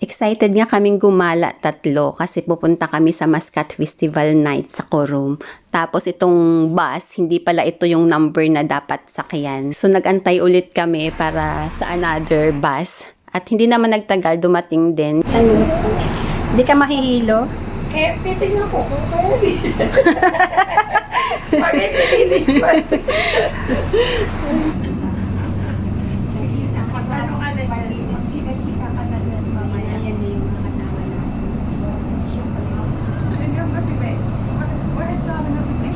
Excited nga kaming gumala tatlo kasi pupunta kami sa Mascat Festival Night sa Corum. Tapos itong bus, hindi pala ito yung number na dapat sakyan. So nagantay ulit kami para sa another bus. At hindi naman nagtagal, dumating din. Hindi ka mahihilo? Eh, titignan ko kung kaya din. Bakit nililipat? Paano ka na dyan? Chika-chika ka na dyan. Mamaya yan na yung kasama na. Hanggang ba, Pibe? Bakit sa akin na, Pibe?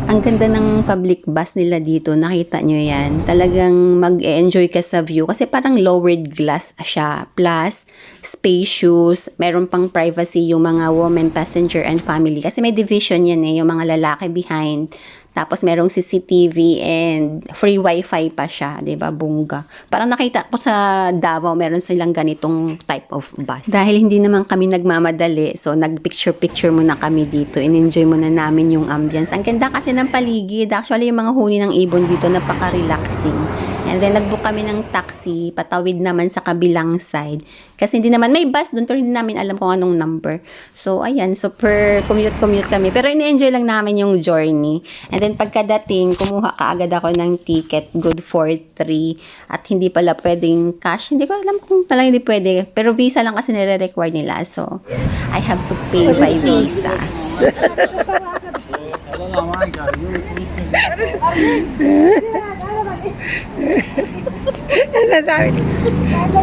Ang ganda ng public bus nila dito, nakita nyo yan. Talagang mag-e-enjoy ka sa view kasi parang lowered glass siya. Plus, spacious, meron pang privacy yung mga women passenger and family. Kasi may division yan yung mga lalaki behind. Tapos merong CCTV and free wifi pa siya, 'di ba? Bongga. Parang nakita ko sa Davao meron silang ganitong type of bus. Dahil hindi naman kami nagmamadali, so nagpicture-picture muna kami dito. In-enjoy muna namin yung ambience. Ang ganda kasi ng paligid. Actually, yung mga huni ng ibon dito napaka-relaxing. And then nagbook kami ng taxi, patawid naman sa kabilang side. Kasi hindi naman may bus doon pero hindi namin alam kung anong number. So ayan, super commute kami. Pero ini-enjoy lang namin yung journey. And then pagkadating, kumuha kaagad ako ng ticket, good for 3. At hindi pala pwedeng cash. Hindi ko alam kung talagang hindi pwede. Pero visa lang kasi nire-require nila. So I have to pay by visa.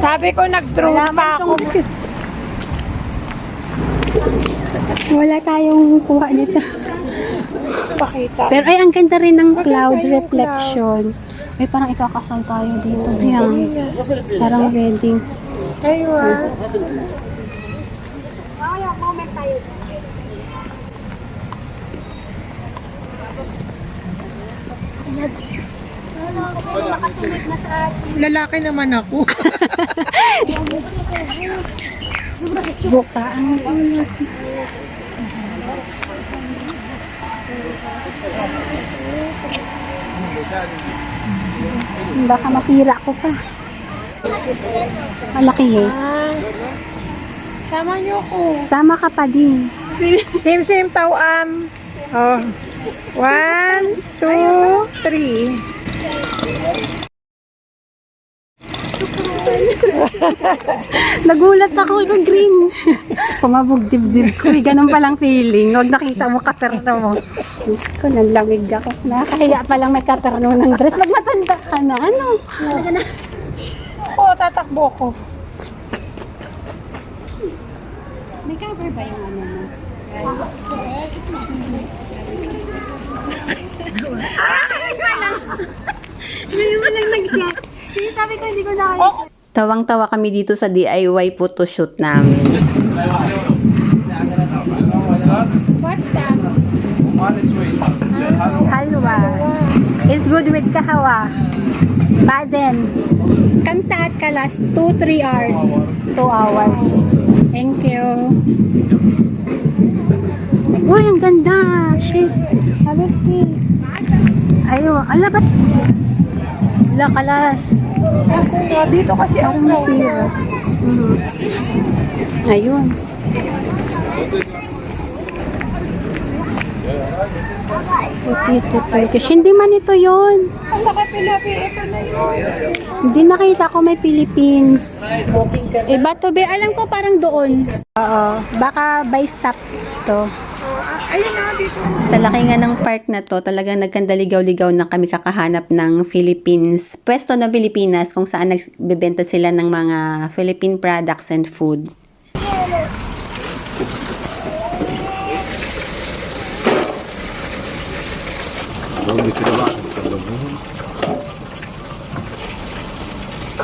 Sabi ko, nag-drone pa ako. Wala tayong kuha nito. Pakita. Pero ay, ang ganda rin ng clouds reflection. Ay, parang ikakasal tayo dito. Yan. Parang wedding. Ayun. Lalaki naman ako. Buka ang baka masira ko pa. Malaki eh. Sama niyo ko. Sama ka pa din. Same tawam. Oh. 1, 2, 3. Nagulat ako yung green. Kumabog dibdib ko. Ganun palang feeling. Huwag nakita mo katerno mo. Diyos ko, nalamig ako. Nakakahiya palang may katerno ng dress. Pag matanda ka na, ano? Ako, tatakbo ko. May cover ba yung ano mo? Hindi mo lang nag-shot. Sabi ko, hindi ko nakakita. Tawang-tawa kami dito sa DIY photoshoot namin. What's that? Halwa. It's good with kahawa. Baden. Kamsaat kalas 2-3 hours. 2 hours. Thank you. Uy, ang ganda. Shit. Habiti. Ayaw. Ala, ba't? Ala, kalas. Dito kasi ako Masira. Ayun. Potato Turkish. Hindi man ito yun. sa kapilapi, ito na yun. Hindi nakita ko may Philippines. Iba to be. Alam ko parang doon. Oo. Baka by stop to. Ayun na, dito. Sa laki nga ng park na to, talagang nagkandaligaw-ligaw na kami kakahanap ng Philippines. Pwesto ng Pilipinas kung saan nagbebenta sila ng mga Philippine products and food.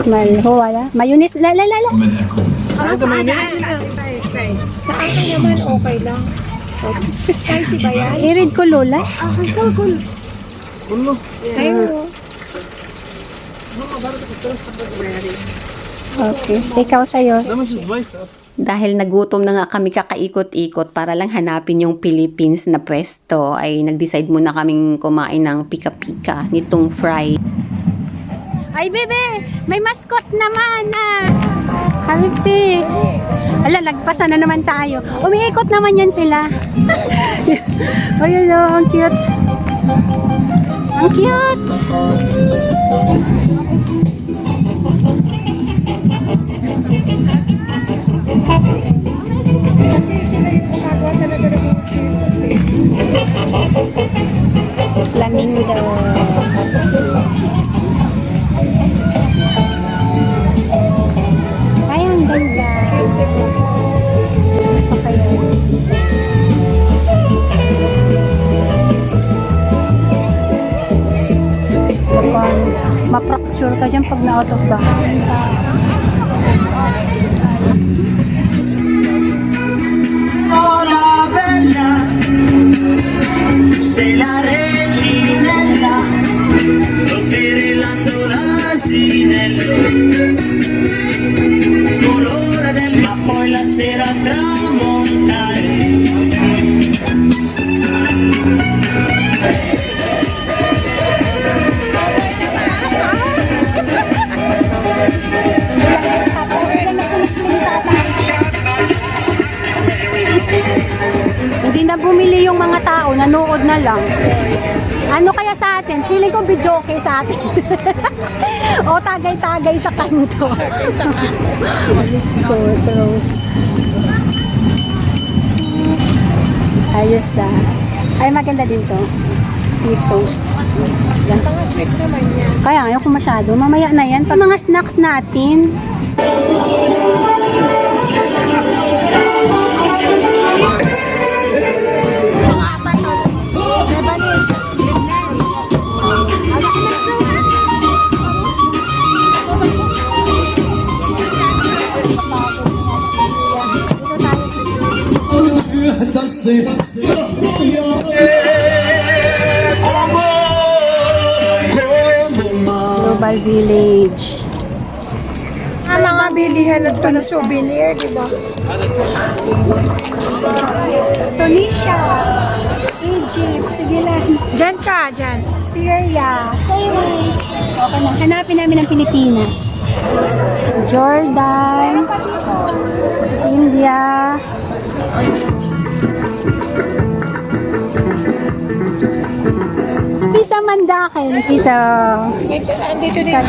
Malho, wala. Mayonnaise, la. Sa akin naman, okay lang. Spicy ba yan? Irid ko, Lola. Ayun. Okay. Ikaw sa'yo. Dahil nagutom na nga kami kakaikot-ikot para lang hanapin yung Philippines na pwesto, ay nag-decide muna kaming kumain ng pika-pika nitong fry. Ay, bebe! May mascot naman ah! Habibti! Ala, lagpasan na naman tayo. Umiikot naman yan sila. Ayun o, ang cute. Ang cute! Kasi sila yung gumagawa talaga ng mga circus eh. Flamingo. Ay, ang ganda. Gusto ko yun. Mukhang ma-fracture ka dyan pag na-out of balance. Ora bella, sei la reginella, brillando l'asinello, colore del ma poi la sera tramontare. Hindi na bumili yung mga tao, nanood na lang. Ano kaya sa atin? Feeling ko video okay sa atin. O tagay-tagay sa kanto. Photos. Ayos ah. Ay maganda din to. I-post. Yan. Mga sweet naman yan. Kaya ayoko masyado. Mamaya na yan. Pag mga snacks natin. Global Village. Ang mga bilihan at ito na souvenir, di ba? Tunisia, Egypt, sige lang. Diyan ka, diyan. Syria, Taiwan. Okay na. Hanapin namin ang Pilipinas. Jordan, India. Pisa Mandakay. Pisa. Ito, andito din.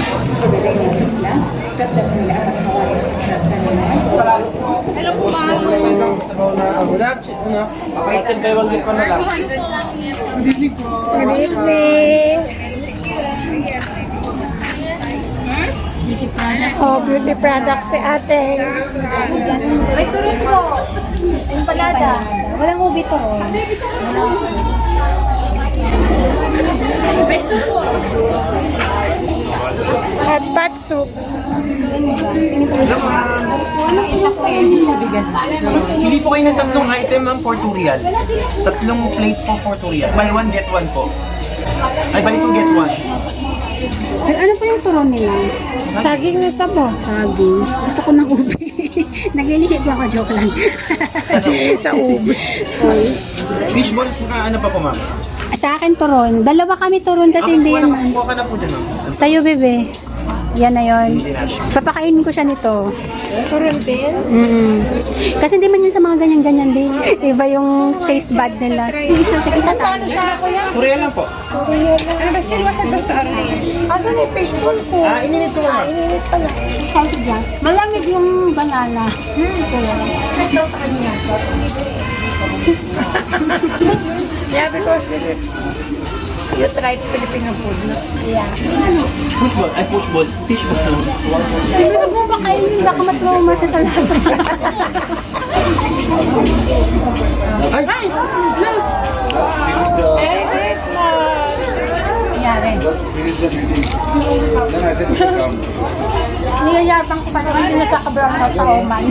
Good evening. Oh, beauty products ni ate. Ay, tuloy po. Yung palada. Walang ubi to. Hot pot soup. Pili po kayo ng tatlong item ng 4 real. Tatlong plate po 4 real. Buy one, get one po. Ay, bali 2 get one. Ano pa yung turon nila? Saging na sabo. Saging. Gusto ko ng ubi. Naglilihi ko ako, joke lang. Sa ubi. Fish balls na ano pa po, ma'am? Sa akin turon. Dalawa kami turon kasi hindi yan man. Kuha ka na po dyan, ma'am. Sa'yo, bebe. Yan na yon. Papakainin ko siya nito. Turon din. Kasi hindi man yan sa mga ganyan-ganyan, babe. Iba yung taste bud nila. Isa tayo. Siya ako yan. 2 real lang po. Ano ba siya? Bakit basta asan yung fishball ko? Ininit ko, ma'am. Ininit pala. Kahit dyan. Malamig yung banana. Ito sa kanya. Yeah, because this is you tried Filipino food, no? Yeah. Push ball. Ay, push ball. Fish ball. Hindi mo ba kainin? Baka matrauma sa talata. Ay! Merry Christmas! Yari. Then I said, you should come. Niyayabang ko pa naman din nagkakabrown out sa Oman.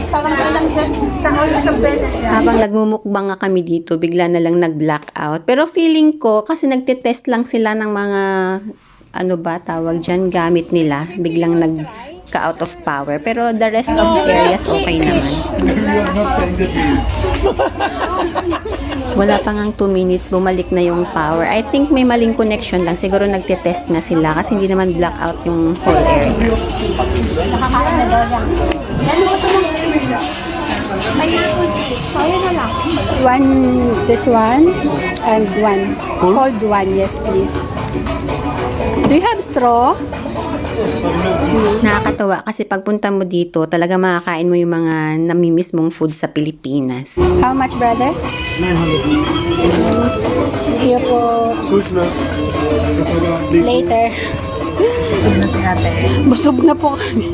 Parang lang dyan sa huli ng beses. Habang nagmumukbang nga kami dito, bigla na lang nag-blackout. Pero feeling ko, kasi nagtitest lang sila ng mga, ano ba tawag dyan, gamit nila. Biglang nagka-out of power. Pero the rest of the areas okay naman. You are not paying the bill. Wala pa ngang 2 minutes, bumalik na yung power. I think may maling connection lang. Siguro nagte-test nga sila kasi hindi naman blackout yung whole area. Nakakain na daw yan. Ano ba ito mga may apple cheese. Kaya na lang. This one and one. Cold one, yes please. Do you have straw? Nakakatawa kasi pagpunta mo dito, talaga makakain mo yung mga namimiss mong food sa Pilipinas. How much, brother? 900. Here po. Later. Busog na po kami.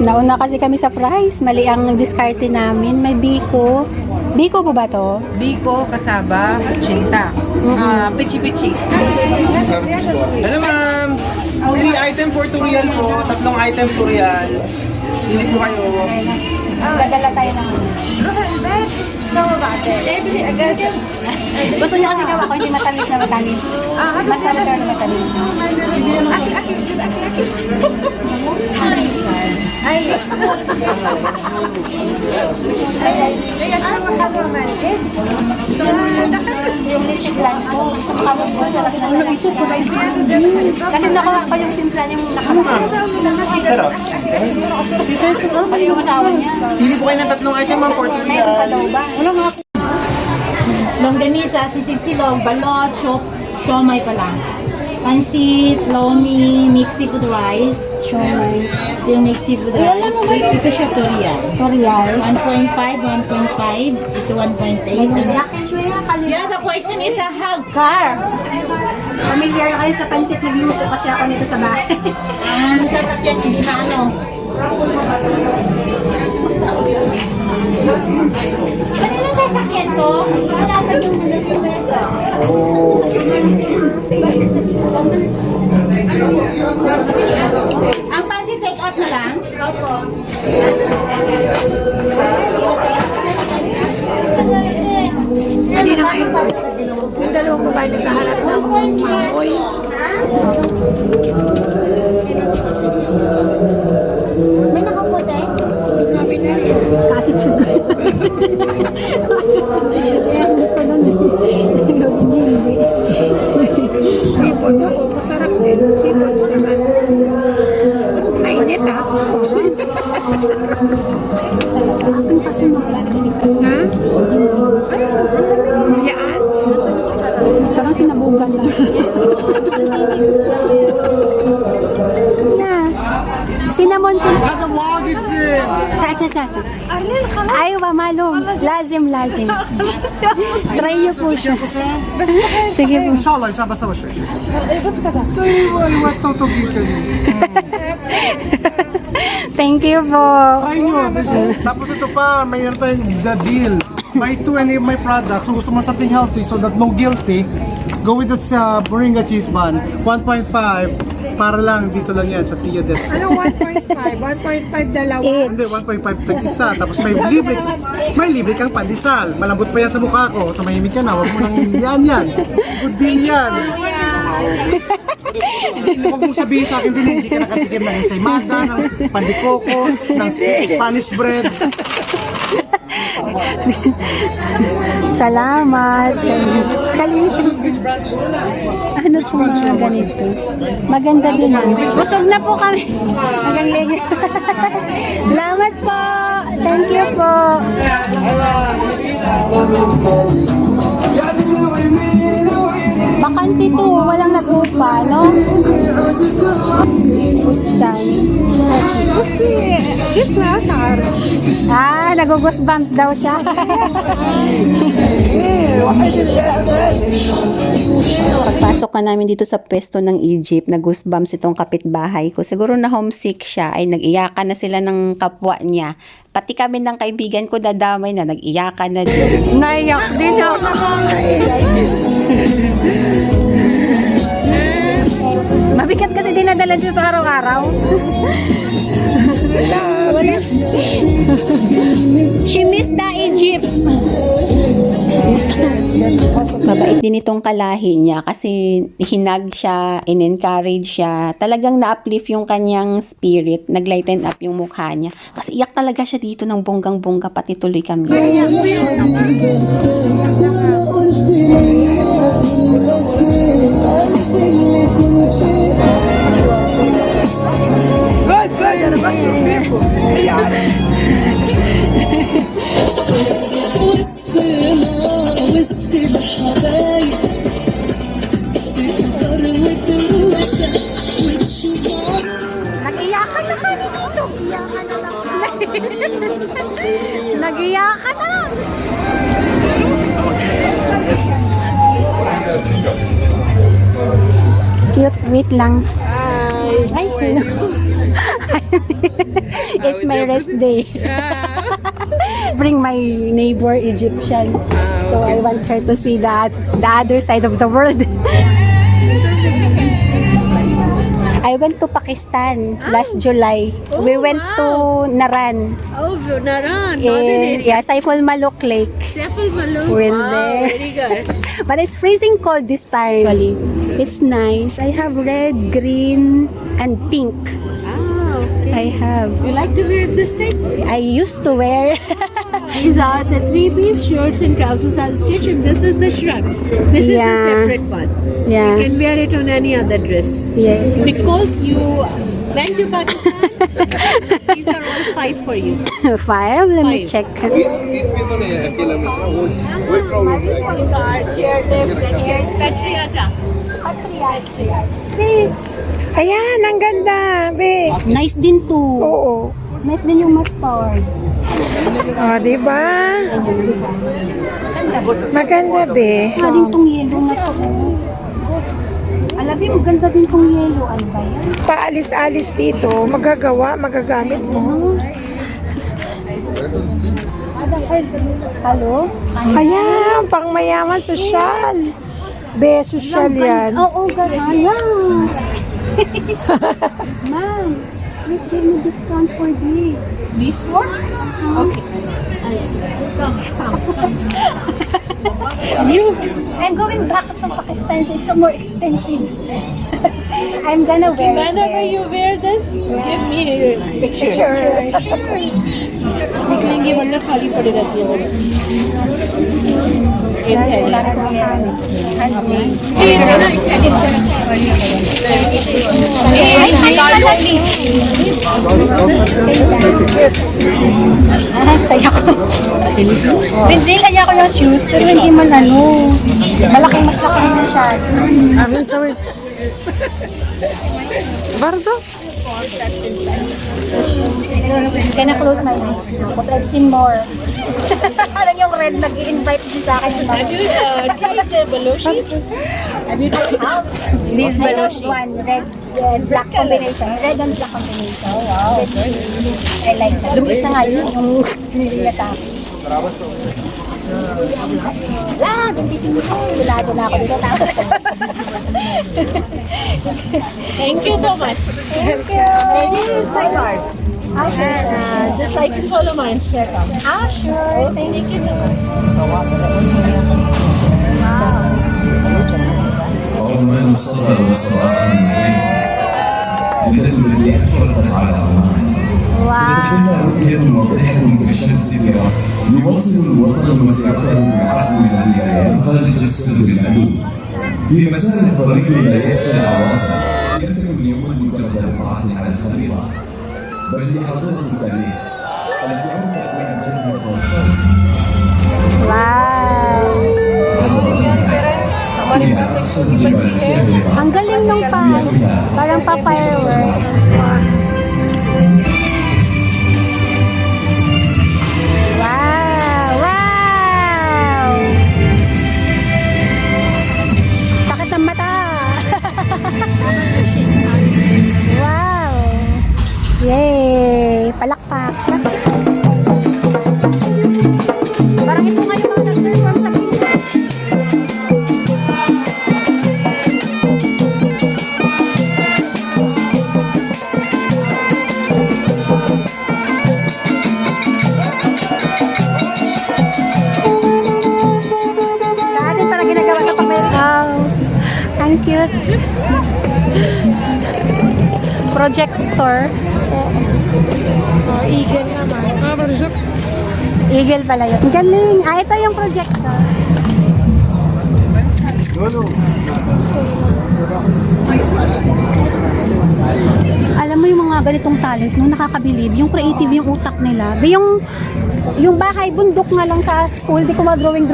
Nauna kasi kami sa fries. Mali ang diskarte namin. May biko. Biko po ba to? Biko, kasaba, chinta. Pichi-pichi. Hello ma'am! 3 item for 2 real po, 3 item 2 real. Pili po kayo. Dadala tayo ng Gusto niya kasi gawa ko hindi matamis na matamis. Mas talaga na matamis. Yung rich plan ko. Kasi nakuha ko yung timpla yung nakamahal. Sarap. Pati yung asawa niya. Pili po kayo ng 3 item ma'am for 2 Mayroon pa daw real. ba? Longganisa, sisig silog, balot, siomay pa lang. Pansit, lomi, mixed seafood rice. Siomay. Yung mixed seafood rice. Ito siya Torian. Korean. 1.5, 1.5. Ito 1.8. Yeah, the question is, I have car. Familiar na kayo sa pansit, nagluto kasi ako nito sa bahay. Ang sasakyan, hindi na ano. Ano yung sasakyan to? Sinatag yung Ang pansit take out na lang? Hindi na kayo. Yung dalawang babae nagkaharap ng mamoy. May nakaputi? Sabi na rin. Ka-attitude ko. Kaya gusto nun. Hindi. Sipon ako. Masarap din. Sipon naman. Mainit ah. Akin kasi makakarinig ko. Ha? Yan. Parang sinabugan lang. Yeah. Cinnamon. Aywa, malum. Lazim. Try niyo po siya. Sige po. İnşallah basa başı. Thank you po. Tapos ito pa, mayroon tayong the deal. Buy 2 and may products. So gusto mo something healthy so that no guilty, go with this Moringa cheese bun. 1.5 para lang, dito lang yan sa Tio Des. Ano 1.5? 1.5 dalawa? Hindi, 1.5 tag isa. Tapos may libre kang pandesal. Malambot pa yan sa mukha ko. Tumahimik ka na, wag mo nang yan. Good deal yan. Huwag mong sabihin sa akin din, hindi ka nakatikim ng ensaymada, ng pandikoko, ng Spanish bread. Salamat. Kalimutan. Ano po mga ganito? Maganda din ah. Busog na po kami. Magaling. Salamat po. Thank you po. Bakante to. Walang nag-upa, no? Pustan. This na sar. Nag-goosebumps daw siya. Pagpasok ka namin dito sa pwesto ng Egypt, nag-goosebumps itong kapitbahay ko. Siguro na homesick siya, ay nag-iyakan na sila ng kapwa niya. Pati kami ng kaibigan ko dadamay na, nag-iyakan na din. Naiyak din ako. Mabigat kasi dinadala dito araw-araw. Wala. She missed the Egypt. Mabait din itong kalahi niya kasi hinag siya, in-encourage siya. Talagang na-uplift yung kanyang spirit, nag-lighten up yung mukha niya. Kasi iyak talaga siya dito ng bonggang-bongga, pati tuloy kami. Nag-iyakan na kami dito. Iyakan na lang. Nag-iyakan na. Cute, wait lang. Ay, hello. It's my rest day. Bring my neighbor Egyptian. So I want her to see the other side of the world. I went to Pakistan last July. We went to Naran. Oh, Naran, Yeah, Saiful Maluk Lake. Saiful Maluk. Went Wow, there. very good. But it's freezing cold this time. It's nice. I have red, green, and pink. Ah, okay. I have. You like to wear this type? I used to wear. These are the three-piece shirts and trousers are stitched, and this is the shrug. This is the Yeah. separate one. Yeah. You can wear it on any other dress. Yeah. Because you went to Pakistan, these are all 5 for you. 5. Let me 5. check. Chairlift, then here's Patriota. Ayan, ang ganda, be. Nice din to. Oo. Nice din yung mustard. Oh, di ba? Maganda, be. Maganda din tong yellow na to. Alam mo, maganda din tong yellow. Ano ba yan? Paalis-alis dito, magagawa, magagamit mo. Hello? Ayan, pang mayaman, sosyal. Be, sosyal yan. Oo, ganun. Ma'am, please give me discount for this. These 4? Okay. I'm going back to Pakistan. It's so more expensive. I'm gonna wear Whenever it. you wear this, give me a picture. We can give a khali pade rehti hai. Saya ko. Hindi kanya ko yung shoes, pero hindi man ano. Malaking mas laki na siya. Amin sa wait. Bardo? Can I close my eyes now? Because I've seen more. Alam yung red nag-i-invite din sa akin. Have you tried the baloshis? Have you tried these I have baloshi? one red black combination. Red and black combination. Wow. I like that. Lumit na nga yun yung pinili niya sa akin. Wala, gintising mo. Bilado na ako dito. Tapos. Thank you so much. Thank you. This is my card. Ah, sure. And just like to follow my Instagram. Ah, sure. Thank you so much. ومن الصلاة والصلاة على النبي الذي الذي أشرف على أمان Wow. رؤية واضحة كالشمس فيها يواصل الوطن مسيرته بالعزم الذي لا يبخل جسد العدو في مسار الطريق لا يخشى عواصف يمتلك اليوم مجرد القاعة على الخريطة بل هي حضارة التاريخ التي عرفت بها الجنة والشر Wow. Ang galing nung pass. Parang pa-firework. Wow! Wow! Sakit ng mata! Wow! Yay! Palakpak! Parang ito nga yung mga nag-perform sa Pilipinas. Sa atin pala ginagawa ito pag may... Wow! Ang cute! Projector. Eagle naman. Eagle pala yun. Galing! Ah, ito yung projector. Alam mo yung mga ganitong talent, no, nakakabilib, yung creative yung utak nila. Yung bahay, bundok nga lang sa school, di ko mag-drawing.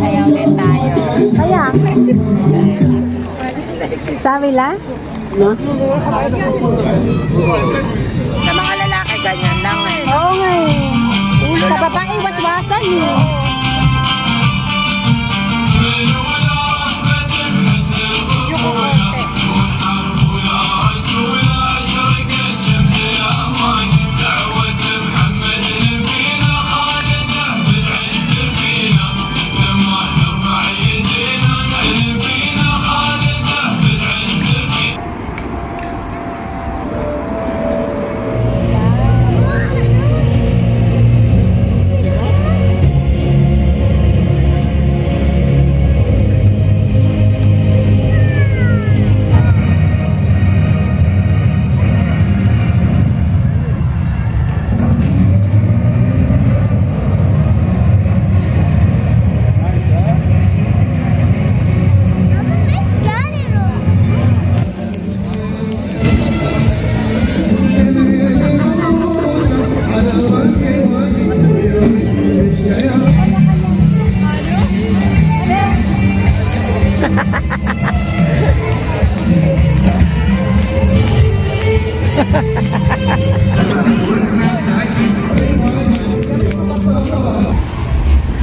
Ayaw din tayo. Kaya, sabi la? No? Sa mga lalaki, ganyan lang eh. Oo nga eh. Sa babae, waswasan eh.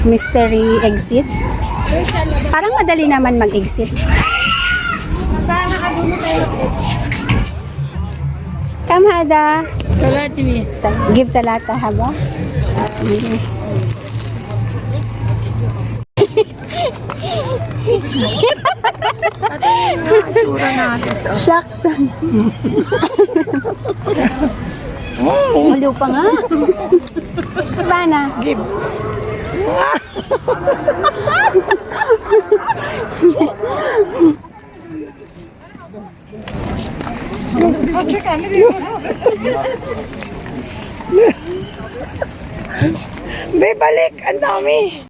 Mystery exit. Parang madali naman mag-exit. Kamada. Talati mi. Give talata haba. Shucks. Uliw pa nga. Paano? Give. Be, balik! Ang dami!